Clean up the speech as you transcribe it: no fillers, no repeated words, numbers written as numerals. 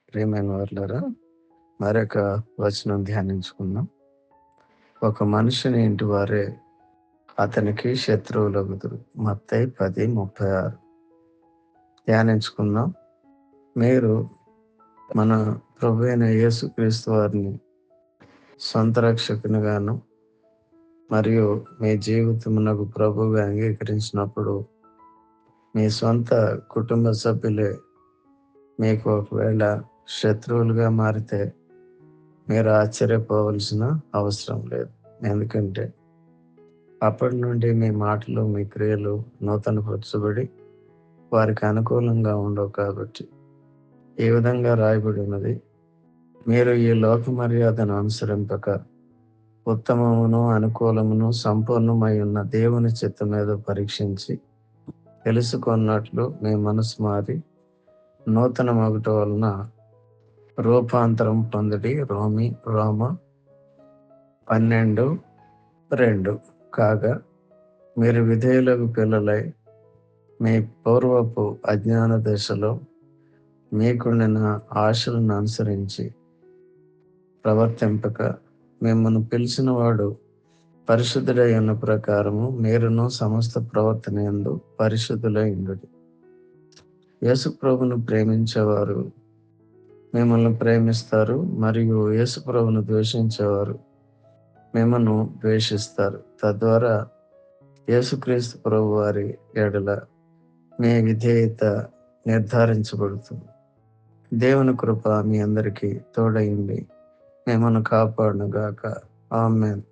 ప్రియమైన వారులారా, మరొక వచనం ధ్యానించుకుందాం. ఒక మనిషిని ఇంటి వారే అతనికి శత్రువులగుదురు. మత్తయి 10:36 ధ్యానించుకుందాం. మీరు మన ప్రభువైన యేసుక్రీస్తు వారిని సొంత రక్షకునిగాను మరియు మీ జీవితమునకు ప్రభువుగా అంగీకరించినప్పుడు మీ సొంత కుటుంబ సభ్యులే మీకు ఒకవేళ శత్రువులుగా మారితే మీరు ఆశ్చర్యపోవలసిన అవసరం లేదు. ఎందుకంటే అప్పటి నుండి మీ మాటలు, మీ క్రియలు నూతనపరచబడి వారికి అనుకూలంగా ఉండవు కాబట్టి ఈ విధంగా రాయబడి ఉన్నది. మీరు ఈ లోక మర్యాదను అనుసరింపక ఉత్తమమును, అనుకూలమును, సంపూర్ణమై ఉన్న దేవుని చిత్తమేదో పరీక్షించి తెలుసుకొన్నట్లు మీ మనసు మారి నూతన మగుట వలన రూపాంతరం పొందుడి. రోమ 12:2 కాగా మీరు విధేయులకు పిల్లలై మీ పూర్వపు అజ్ఞాన దశలో మీకుండిన ఆశలను అనుసరించి ప్రవర్తింపక మిమ్మల్ని పిలిచిన వాడు పరిశుద్ధుడై ఉన్న ప్రకారము మీరును సమస్త ప్రవర్తన యందు పరిశుద్ధులై ఉండుడి. యేసు ప్రభువును ప్రేమించేవారు మిమ్మల్ని ప్రేమిస్తారు మరియు యేసు ప్రభువును ద్వేషించేవారు మిమ్మల్ని ద్వేషిస్తారు. తద్వారా యేసుక్రీస్తు ప్రభు వారి ఎడల మీ విధేయత నిర్ధారించబడుతుంది. దేవుని కృప మీ అందరికీ తోడై ఉండి మిమ్మల్ని కాపాడును గాక. ఆమేన్.